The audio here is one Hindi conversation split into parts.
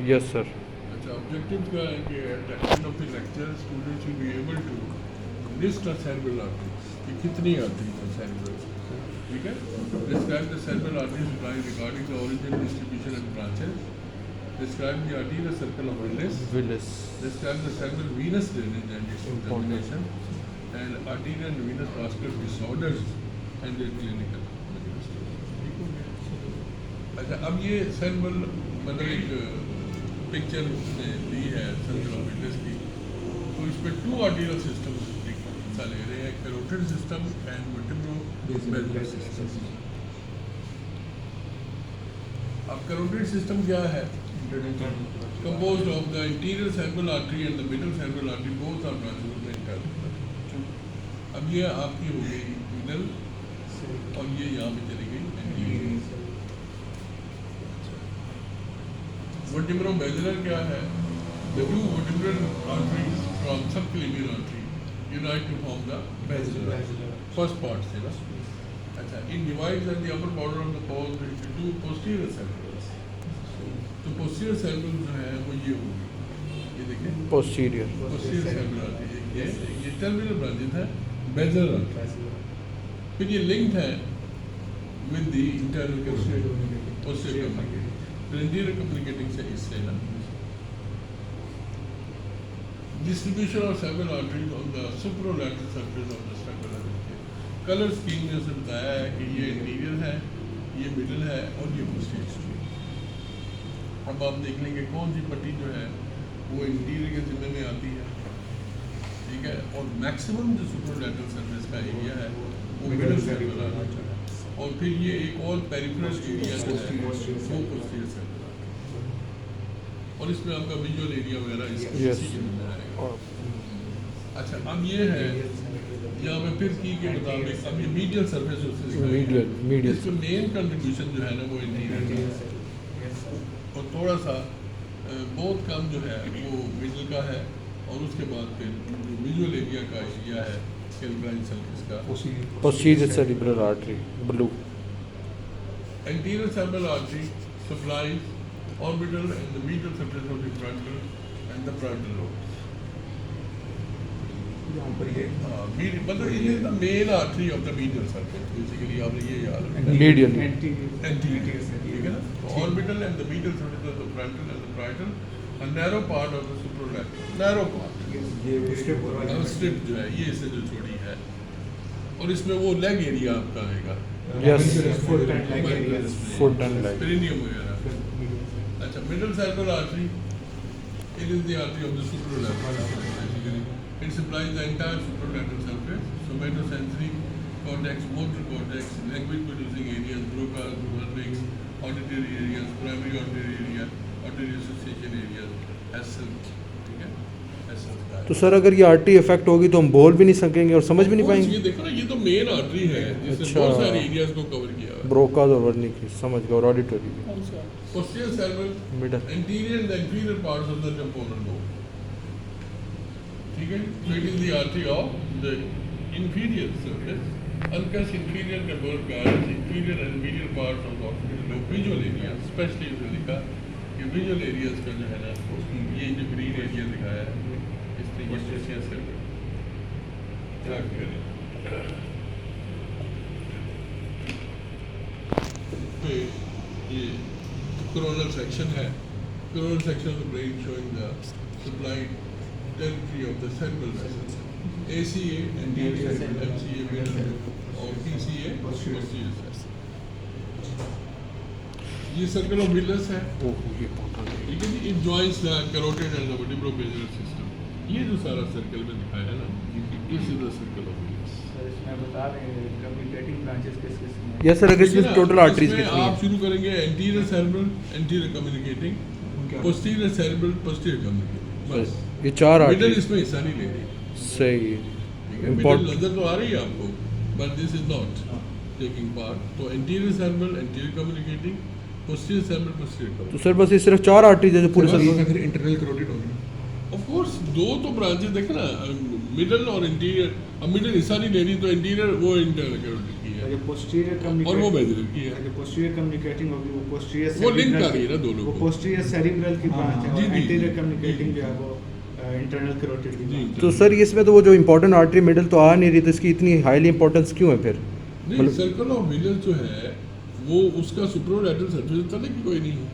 Yes sir. अच्छा, ऑब्जेक्टिव क्या है कि at the end of the lecture student should be able to list the cerebral arteries कि कितनी आर्टरीज है सेरेब्रल, ठीक है। Describe the cerebral arteries regarding the origin, distribution and branches. Describe the arterial circle of Willis. Describe the cerebral venous drainage and its examination, and arterial and venous vascular disorders and their clinical manifestation. अच्छा, अब ये सेरेब्रल मतलब एक पिक्चर उसने दी है सर्कल ऑफ विलिस की, तो इस पर 2 आर्टीरियल सिस्टम हिस्सा ले रहे हैं, carotid system and vertebro-basilar system. अब कैरोटिड सिस्टम क्या है? Composed of the anterior cerebral artery and the middle cerebral artery, both are branches of the intercerebral. अब ये आपकी हो गई middle और ये यहाँ पे चली गई anterior। Vertebro-basilar क्या है? The 2 vertebral arteries from subclavian artery unite to form the basilar first part से ना। अच्छा, it divides at the upper border of the pole into 2 posterior cerebrals। तो पोस्टीरियर सेरेब्रल जो है वो ये होगी, ये देखिए पोस्टीरियर सेरेब्रल आर्टरी, ये टर्मिनल ब्रांचेस है बेसिलर आर्टरी, फिर ये लिंक्ड है with the internal posterior communicating से इससे ना। Distribution of cerebral arteries on the superolateral surface of the structure. Colour scheme में से बताया है कि ये इंटीरियर है, ये मिडिल है और ये पोस्टीरियर। अब आप देख लेंगे कौन सी पट्टी जो है वो इंटीरियर के जिम्मे में आती है, ठीक है, और मैक्सिमम जो सुपरलैटरल सरफेस का एरिया है वो मिडिल सेरेब्रल आर्टरी है, और फिर ये एक और पेरिफेरल एरिया जो है वो पोस्टीरियर सेरेब्रल आर्टरी, और इसमें आपका विजुअल एरिया वगैरह इसी के जिम्मे आएगा। अच्छा, अब ये है यहाँ पे फिर की के मुताबिक अब ये मीडियल सरफेस मीडियल इसमें मेन कंट्रीब्यूशन जो है ना वो इंटीरियर का है, और थोड़ा सा बहुत कम जो है वो मिडिल का है, और उसके बाद फिर जो विजुअल एरिया का एरिया है कैल्कुलाइन सर्फेस का posterior cerebral artery blue. Anterior cerebral artery supplies orbital and the medial surface of the frontal and the frontal lobe. मतलब ये the main artery of the medial surface, basically आपने ये याद रखना मीडियल एंटीरियर, ठीक है ना। Orbital and the medial surface of the frontal and the parietal, a narrow part of the supralateral, narrow part, strip जो है ये इससे जो छोड़ी है, और इसमें वो लेग एरिया आपका आएगा, yes foot and leg perineum वगैरह। अच्छा, middle cerebral artery, it is the artery of the supralateral basically. It supplies the entire supralateral surface, somatosensory cortex, motor cortex, language producing areas, Broca's, Wernicke's, auditory areas, primary auditory area, auditory association areas, essence, ठीक है, essence का। तो सर अगर ये आर्टरी इफेक्ट होगी तो हम बोल भी नहीं सकेंगे और समझ भी नहीं पाएंगे। ये देखो ना, ये तो मेन आर्टरी है जिसने बहुत सारे एरियाज को कवर किया है। ब्रोकास और वर्निकी समझ गए, और ऑडिटरी भी। Posterior cerebral, middle, anterior and the inferior parts of the temporal lobe, ठीक है। So it is the artery of the inferior surface, uncus inferior temporal gyrus, inferior and medial parts of the occipital lobe, visual areas, especially इसमें लिखा कि visual areas का जो है ना, ये जो green area दिखाया है, इसमें ये posterior cerebral track करें। तो ये coronal section है, coronal section of the brain showing the supplied territory of the cerebral vessels, ACA anterior, MCA middle, और PCA posterior vessel। ये circle of Willis है, ठीक है जी। It joins the carotid and the vertebro-basilar system। ये जो सारा सर्कल में दिखाया है ना, this is the circle of Willis। Yes sir, अगर इसमें टोटल आर्टरीज कितनी आप हैं? शुरू करेंगे anterior cerebral, anterior communicating, posterior cerebral, posterior communicating, बस ये 4 मिडिल आर्टरीज। इसमें हिस्सा नहीं ले रही, सही है, ठीक है। Middle important. नजर तो आ रही है आपको, but this is not taking part. तो anterior cerebral, anterior communicating, posterior cerebral, posterior तो कम्युनिकेटिंग। सर बस ये सिर्फ 4 आर्टरीज है जो पूरे सर। फिर इंटरनल करोटिड होगी। ऑफ कोर्स दो तो ब्रांचेस देखे ना, मिडिल और इंटीरियर। अब मिडिल हिस्सा नहीं ले रही तो इंटीरियर वो इंटरनल करोटिड की है, जो पोस्टीरियर और वो बेजर की है, जो पोस्टीरियर कम्युनिकेटिंग होगी वो पोस्टीरियर वो लिंक कर रही है ना दोनों वो को। पोस्टीरियर सेरिब्रल की ब्रांच है जी, और जी, एंटीरियर जी, कम्युनिकेटिंग जी, जो है वो इंटरनल कैरोटिड की जी, branch तो है। सर इसमें तो वो जो इम्पोर्टेंट आर्टरी मिडल तो आ नहीं रही, तो इसकी इतनी हाईली इंपॉर्टेंस क्यों है फिर? नहीं सर्कल ऑफ विलियंस जो है वो उसका सुप्रोलैटरल सरफेस होता है कि कोई नहीं है,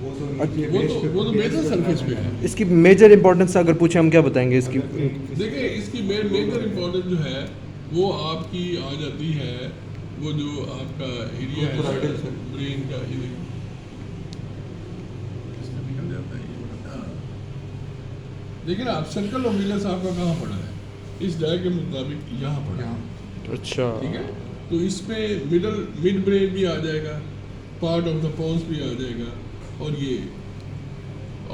वो तो वो तो मेजर सरफेस पे है। इसकी मेजर इंपॉर्टेंस अगर पूछे हम क्या बताएंगे इसकी? देखिए इसकी मेजर इम्पोर्टेंस जो है वो आपकी आ जाती है, वो जो आपका एरिया है ब्रेन का, ये देखिए इसका निकल जाता है ये बड़ा। हाँ देखिए ना, आप सर्कल ऑफ विलियंस आपका कहाँ पड़ा है, इस डायग्राम के मुताबिक यहाँ पड़ा है, अच्छा, ठीक है। तो इसमें मिड ब्रेन भी आ जाएगा, पार्ट ऑफ द पोन्स भी आ जाएगा, और ये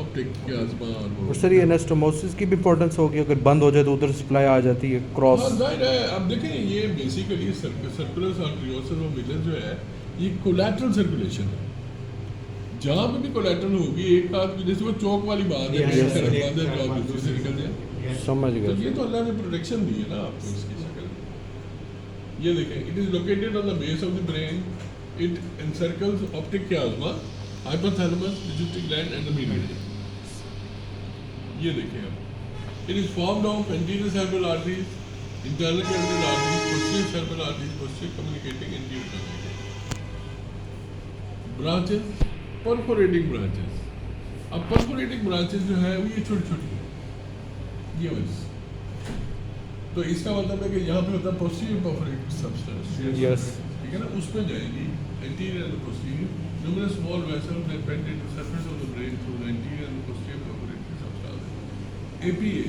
ऑप्टिक के आसमान और सर ये एनास्टोमोसिस की भी इंपॉर्टेंस होगी, अगर बंद हो जाए तो उधर सप्लाई आ जाती है क्रॉस। हाँ जाहिर है। अब देखें ये बेसिकली सर्कुलर आर्टरियोसिस ऑफ विलियंस जो है ये कोलैटरल सर्कुलेशन है, जहाँ पे भी कोलैटरल होगी एक हाथ में, जैसे वो चौक वाली बात है, Yes, sir. बात है जो आप दूसरे से निकल जाए, समझ तो गया ये सर। तो अल्लाह ने प्रोटेक्शन दी है ना आपको इसकी शक्ल में। ये देखें, it is located on the base of the brain, it encircles optic chiasma, hypothalamus, pituitary gland and the median. ये देखें आप, it is formed of anterior cerebral arteries, internal carotid arteries, posterior cerebral arteries, posterior communicating anterior communicating branches, perforating branches. अब परफोरेटिंग ब्रांचेस जो है वो ये छोटी छोटी है, ये बस। तो इसका मतलब है कि यहाँ पे होता है पोस्टीरियर परफोरेटिव सब्सटेंस, यस, ठीक है ना, उसमें जाएगी anterior and posterior, numerous small vessels that penetrate the surface of the brain through the anterior and posterior perforating substance. APA,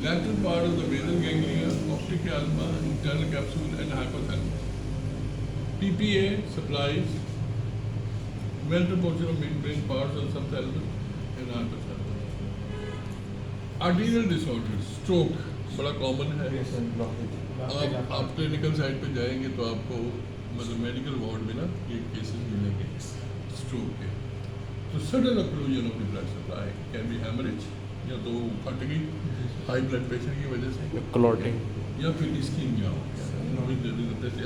lateral part of the basal ganglia, optic chiasma, internal capsule and hypothalamus. PPA supplies ventral portion of midbrain parts and subthalamus and hypothalamus. Arterial disorders, stroke बड़ा कॉमन है। आप क्लिनिकल साइड पे जाएंगे तो आपको मतलब मेडिकल वार्ड में ना ये केसेस मिलेंगे स्ट्रोक के। तो sudden occlusion of the blood supply can be haemorrhage, या तो फट गई हाई ब्लड प्रेशर की वजह से, क्लॉटिंग, या फिर इस्कीमिया हो गया,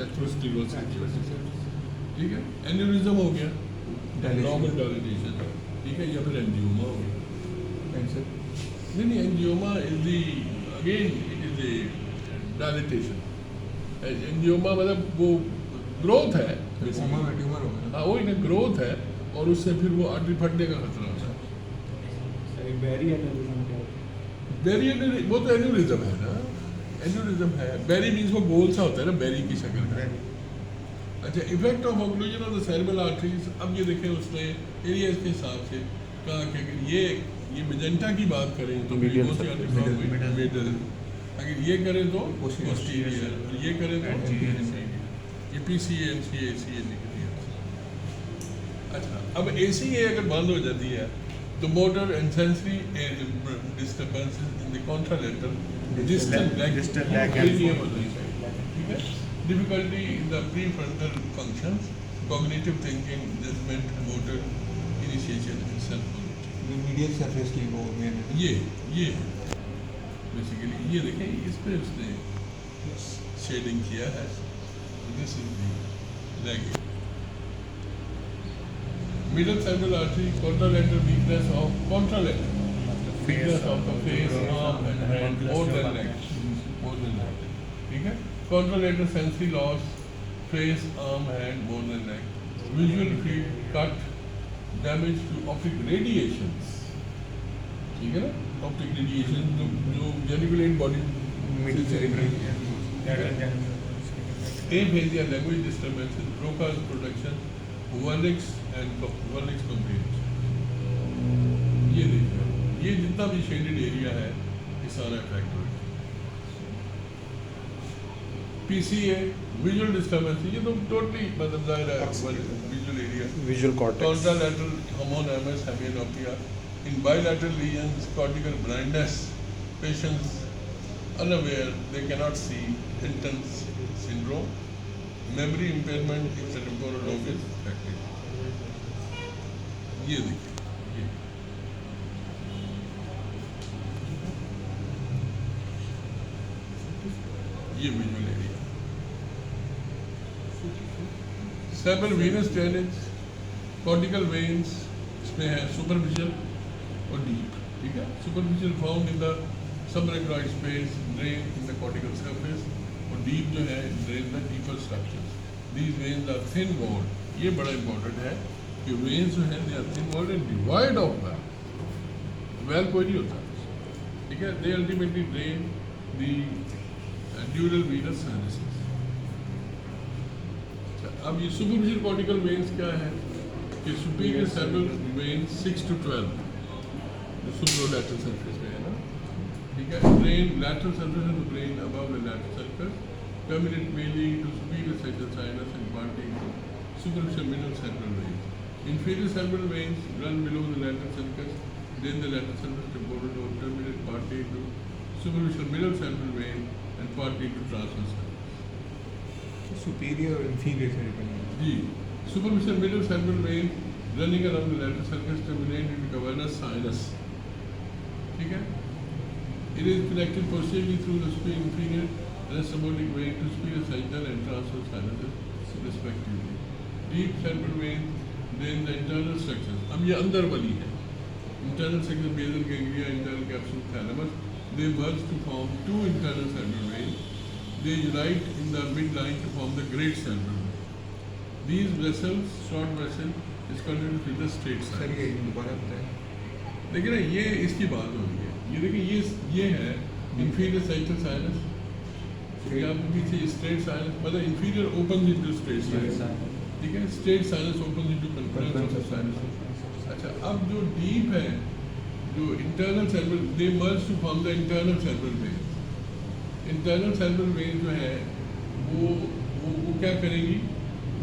एथेरोस्क्लेरोसिस की वजह से, ठीक है। एन्यूरिज्म हो गया, नॉर्मल डायलिटेशन, ठीक है, या फिर एंजियोमा हो गया। नहीं angioma is the again it is a dilatation. Angioma मतलब वो ग्रोथ है, हाँ वही ना, ग्रोथ है, और उससे फिर वो आर्टरी फटने का खतरा होता है। बेरी वो तो एन्यूरिज्म है ना, एन्यूरिज्म है। बेरी मीन्स वो गोल सा होता है ना, बेरी की शक्ल का। अच्छा, effect of occlusion of the cerebral arteries. अब ये देखें उसने एरियाज के हिसाब से कहा कि अगर ये मेजेंटा की बात करें तो मिडल, अगर ये करें तो पोस्टीरियर, और ये करें तो एंटीरियर। ये PCA and CA निकली है। अच्छा, अब ACA अगर बंद हो जाती है तो motor and sensory disturbances in the contralateral distal leg cranium होनी चाहिए, ठीक है। Difficulty in the prefrontal functions, cognitive thinking, judgement, motor initiation and self medial surface की वो मेन ये बेसिकली ये देखें इस पे उसने शेडिंग किया है। This is the leg. Middle cerebral artery, contralateral weakness of contralateral weakness of the face, arm and hand more than leg, ठीक है। Contralateral sensory loss, face, arm, hand more than leg. Visual field cut, damage to optic radiations, ठीक है ना, ऑप्टिक रेडिएशन जो geniculate body middle cerebral aphasia, language disturbances, Broca's production, Wernicke's and Wernicke's complaints। ये देखिए, ये जितना भी शेडेड एरिया है ये सारा अफेक्ट हो गया। PCA, विजुअल डिस्टर्बेंस, ये तो टोटली मतलब जाहिर है visual area. Visual cortex, Contralateral homonymous hemianopia, in bilateral lesions, cortical blindness, patients unaware, they cannot see, intense syndrome, memory impairment if the temporal lobe is affected। ये देखिए, ये visual area. Cerebral venous drainage, cortical veins इसमें है सुपरफिशियल और डीप, ठीक है। Superficial found in the subarachnoid space, drain in the cortical surface, और डीप जो है drain the deeper structures. These veins are thin walled, ये बड़ा इंपॉर्टेंट है कि वेन्स जो है they are thin walled and devoid of valve कोई नहीं होता, ठीक है। They ultimately drain the dural venous sinuses. अब ये सुपरफिशियल कॉर्टिकल वेन्स क्या है कि सुपीरियर सेरेब्रल वेन 6 to 12 जो सुपरलैटरल सरफेस में है ना, ठीक है। Drain lateral surface of the brain above the lateral surface, terminate mainly into superior sagittal sinus and parting to superficial middle cerebral veins. Inferior cerebral veins run below the lateral sulcus, then the lateral sulcus component will terminate partly into superficial middle cerebral vein and partly into transverse sulcus. Superior or inferior cerebral vein? जी, superficial middle cerebral vein running around the lateral sulcus terminate into cavernous sinus, ठीक है। It is connected posteriorly through the superior inferior and symbolic vein to superior sagittal and transverse sinuses respectively. Deep cerebral vein, then the internal structures. अब ये अंदर वाली है, internal structure basal ganglia, internal capsule thalamus. They merge to form two internal cerebral veins. They unite in the midline to form the great cerebral vein. These vessels, short vessel, is connected with the straight sir sinus. ये दोबारा बताएं। देखिए ना, ये इसकी बात हो रही है। ये देखिए, ये है inferior sagittal sinus. यहाँ पे पीछे straight sinus, मतलब inferior opens into straight sinus, ठीक है। straight sinus opens into confluence of sinus. अच्छा, अब जो deep है, जो internal cerebral, they merge to form the internal cerebral vein. Internal cerebral vein जो है वो क्या करेगी,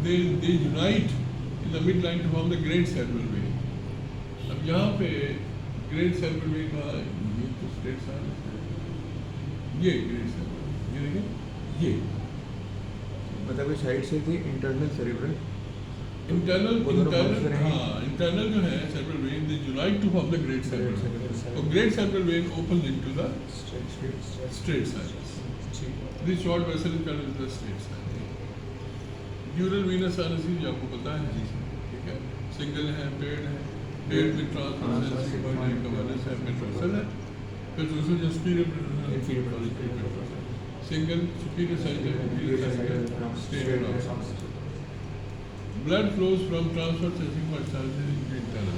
they unite in the midline to form the great cerebral vein. अब यहाँ पे ग्रेट सेरेब्रल वेन कहाँ है, ये तो स्ट्रेट साइनस है, ये ग्रेट सेरेब्रल, ये देखिए ये मतलब साइड से थी इंटरनल सेरेब्रल, इंटरनल वो दोनों merge करेंगे। हाँ, इंटरनल जो है cerebral vein they unite to form the great cerebral, और great cerebral vein open into the straight sinus. This short vessel is called the straight sinus. Dural venous sinuses ये आपको पता है, ठीक है। सिंगल है, पेड है, पेड में ट्रांसवर्स है, कवर्नस है, पेट्रोसल है, पेट्रोसल जो superior single superior cycle, inferior cycle, straight transverse. Blood flows from transverse acidic sinus into internal.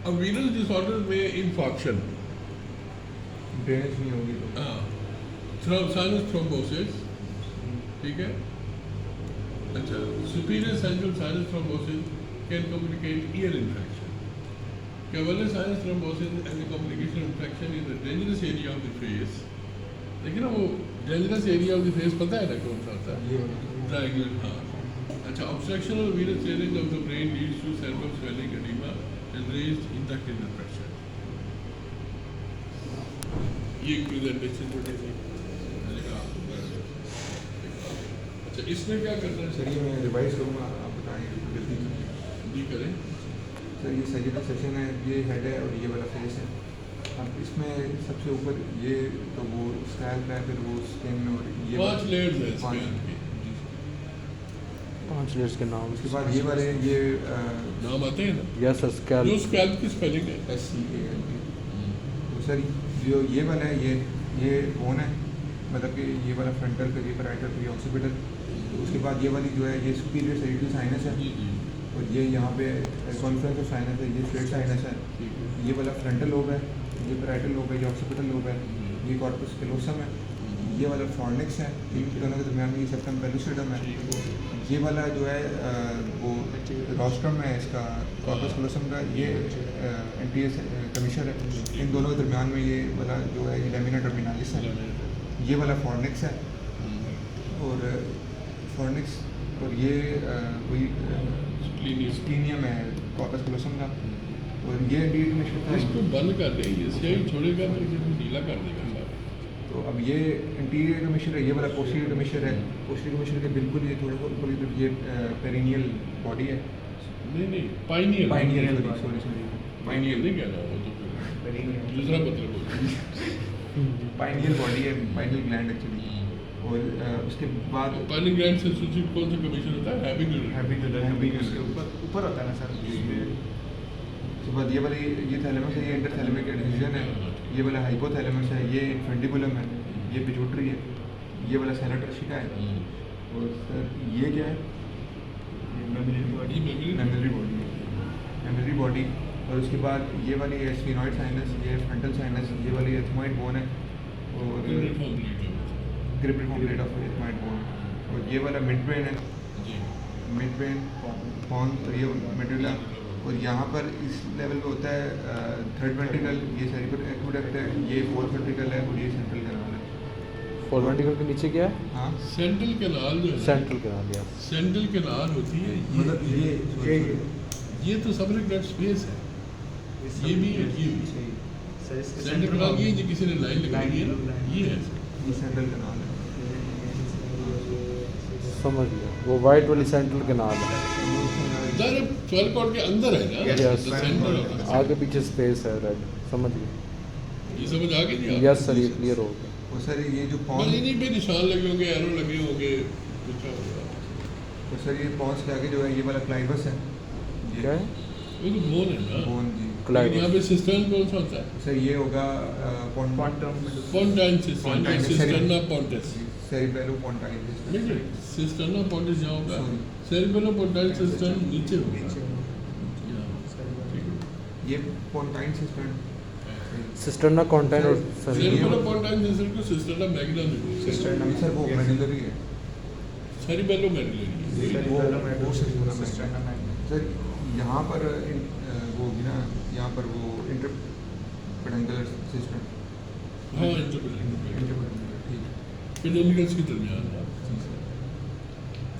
अब venous disorders में infarction, ड्रेनेज नहीं होगी तो साइनस थ्रोम्बोसिस, ठीक है। अच्छा, superior central sinus thrombosis can communicate ear infection. Cavernous sinus thrombosis and the communication infection in the dangerous area of the face. देखिए ना, वो dangerous area of the face पता है ना कौन सा होता है, ट्रायंगुलर, हाँ। अच्छा, obstruction of venous drainage of the brain leads to cerebral swelling, edema and raised intracranial pressure. ये एक प्रेजेंटेशन छोटी सी। अच्छा, इसमें क्या करना है सर? ये मैं रिवाइज करूँगा, आप बताएं जल्दी जी करें। सर। ये सजिटल सेक्शन है, ये हेड है और ये वाला फेस है। अब इसमें सबसे ऊपर ये तो वो स्कैल्प है, फिर वो स्किन और ये 5 लेयर्स है पाँच। स्कैल्प के। 5 लेयर्स के नाम, उसके बाद ये वाले ये नाम आते हैं ना, यस सर, जो स्कैल्प, स्कैल्प की स्पेलिंग है। SCALP। तो सर जो ये वाला है, ये बोन है, मतलब कि ये वाला फ्रंटल, फिर ये पैराइटल, फिर ये ऑक्सीपिटल। तो उसके बाद ये वाली जो है ये सुपीरियर सेरेब्रल साइनस है, जी जी, और ये यहाँ पे कॉन्फ्रेंस ऑफ साइनस है, ये स्ट्रेट साइनस है। ठीक है। ये वाला फ्रंटल लोब है, ये पैराइटल लोब है, ये ऑक्सीपिटल लोब है, ये कॉर्पस कैलोसम है, ये वाला फॉर्निक्स है, इन दोनों के दरमियान में ये सेप्टम पेलुसिडम है। ये वाला जो है वो रोस्ट्रम है इसका, कॉर्पस कैलोसम का, ये एंटीरियर कमीशर है। इन दोनों के दरमियान में ये वाला जो है ये लैमिना टर्मिनालिस है। ये वाला फॉर्निक्स है, और फॉर्निक्स, और ये कोई स्प्लीनियम है कॉर्पस कैलोसम का, और ये एंटीरियर कमीशर इसको है। बंद कर दे, ये स्याही छोड़ेगा तो इसे ढीला कर देगा सारा। तो अब ये इंटीरियर कमीशर है, ये वाला पोस्टीरियर कमीशर है। पोस्टीरियर कमीशर के बिल्कुल ये थोड़ा ऊपर की तरफ ये पेरिनियल बॉडी है। नहीं, पाइनियर सॉरी पाइनियर नहीं कहना, वो तो फिर दूसरा मतलब होता है। पाइनियल बॉडी है, पाइनियल ग्लैंड एक्चुअली। और उसके बाद पानी ग्लैंड से सूचित कौन सा कमीशन होता है? हैबिकुलर। उसके ऊपर होता है ना सर उसके बाद ये वाली ये थैलेमस है, ये इंटरथैलेमिक एडहेजन है, ये वाला हाइपोथैलेमस है, ये इन्फेंटिबुलम है, ये पिट्यूटरी है, ये वाला सेला टर्शिका है। और सर ये क्या है? Memory body. और उसके बाद ये वाली है स्फीनॉइड साइनस, ये फ्रंटल साइनस, ये वाली एथमॉइड बोन है और क्रिप्टिफॉर्म प्लेट ऑफ एथमॉइड बोन। और ये वाला मिड ब्रेन है, मिड ब्रेन पॉन्स, और ये मेडुला। और यहाँ पर इस लेवल पे होता है थर्ड वेंट्रिकल, ये सेरिब्रल एक्वेडक्ट है, ये फोर्थ वेंट्रिकल है और ये सेंट्रल कैनाल है। फोर्थ वेंट्रिकल के नीचे क्या है? हाँ, सेंट्रल कैनाल जो है, सेंट्रल कैनाल, या सेंट्रल कैनाल होती है मतलब ये तो सबसे ब्लड स्पेस है, ये भी और ये भी। सेंट्रल कैनाल ये जो किसी ने लाइन लगाई है ना, ये है ये सेंट्रल कैनाल है। समझ गया, वो वाइट वाली सेंट्रल कैनाल है। इधर स्वेल कॉर्ड के अंदर है ना, Yes. the center of the- आगे पीछे स्पेस है, रेड, समझ गया। ये समझ आ गई जी? यस सर, ये क्लियर हो गया। और सर ये जो बस पॉन्स, इन्हीं पे निशान लगे होंगे, एरो लगे होंगे, कुछ होगा। तो सर ये पॉन्स के आगे जो है ये वाला क्लाइबस है, क्या है? वो तो बोन है ना। बोन जी। लेकिन यहाँ पे सिस्टर्न कौन सा होता है? सर ये होगा पोंटाइन सिस्टर्न, Pontine सिस्टर्ना पोंटिस। सेरिबेलो पोंटाइन नहीं नहीं, सिस्टर्ना पोंटिस यहाँ होगा, Sorry. सेरिबेलो पोंटाइन सिस्टर्न नीचे होगा। यहाँ, ठीक है। ये पोंटाइन सिस्टम। सिस्टर्ना कॉन्टाइन और सेरिबेलो पोंटाइन सिस्टर्न को सिस्टर्ना मैग्नम है। सर वो मेडुलरी है। सेरिबेलो मैग्नम। वो सर यहाँ पर वो होगी ना, यहाँ पर वो इंटरपेडेंकुलर सिस्टम। हाँ, इंटरपेडेंकुलर, ठीक है। पेडेंकुलर्स के दरमियान है।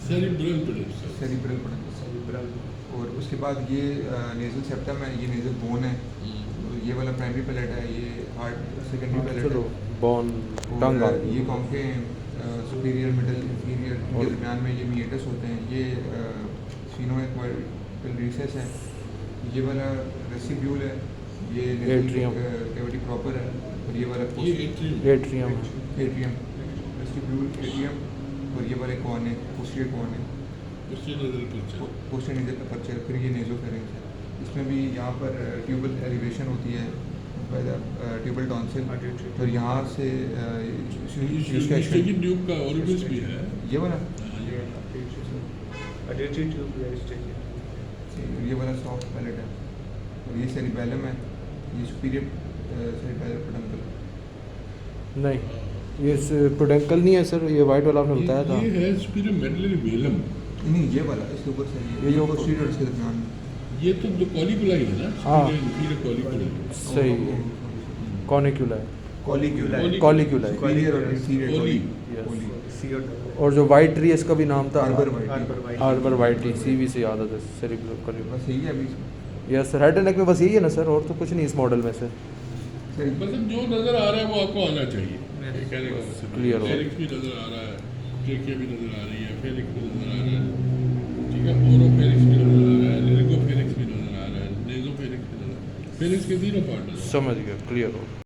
सेरिब्रल पेडेंकुलर। सेरिब्रल पेडेंकुलर। और उसके बाद ये नेजल सेप्टम है, ये नेजल बोन है, और ये वाला प्राइमरी पैलेट है, ये हार्ट सेकेंडरी पैलेट चलो है। बॉन टंग आ और गई। ये कॉन्के सुपीरियर मिडल इंफीरियर के दरमियान में ये मीएटस होते हैं। ये स्फीनोइड रिसेस है, ये वाला रेसिब्यूल है, ये Atrium. कैविटी प्रॉपर है, और ये वाला ये एट्रियम। एट्रियम, एट्रियम, रेसिब्यूल एट्रियम, और ये वाले कॉन है, पोस्टीरियर कॉन है, उससे नजर पर पोस्टीरियर नेजल का पर्चर। फिर ये नेजोफेरिंक्स है, इसमें भी यहाँ पर ट्यूबल एलिवेशन होती है बाय द ट्यूबल टॉन्सिल, और यहाँ से इसका इसकी ट्यूब का ओरिफिस भी है। ये वाला Adjacent ये वाला सॉफ्ट पैलेट है, और ये सेरिबेलम है, ये सुपीरियर सेरिबेलर पेडंकल। नहीं ये प्रोडेंकल नहीं है सर, ये वाइट वाला आपने बताया था। ये है सुपीरियर मेडुलरी वेलम। नहीं, ये वाला इसके ऊपर से ये ये जो पोस्टीरियर इसके दरमियान में। ये तो कॉलिकुला ही है ना, हाँ। सुपीरियर कॉलिकुला। सही, कॉनिक्यूला है, Collicula है। कॉलिक्यूला है। सुपीरियर और इंफीरियर कोली। Yes. और जो वाइट ट्री है इसका भी नाम था arbor white. Arbor white tree, CV से याद आता है। सेरिब्रल बस यही है अभी। Yes sir, head and neck में बस यही है ना सर, और तो कुछ नहीं इस मॉडल में से। मतलब जो नजर आ रहा है वो आपको आना चाहिए, ये कहने का मतलब। Clear हो। फेरिक्स भी नजर आ रहा है, ट्रेकिया भी नजर आ रही है, फेरिक्स भी नजर आ रहा है, ठीक है, ओरोफेरिक्स भी नजर आ रहा है, लिरिकोफेरिक्स भी नजर आ रहा है, नेजोफेरिक्स भी नजर आ रहा है। फेरिक्स के तीनों पार्ट नजर आ रहे हैं। समझ गया, क्लियर हो।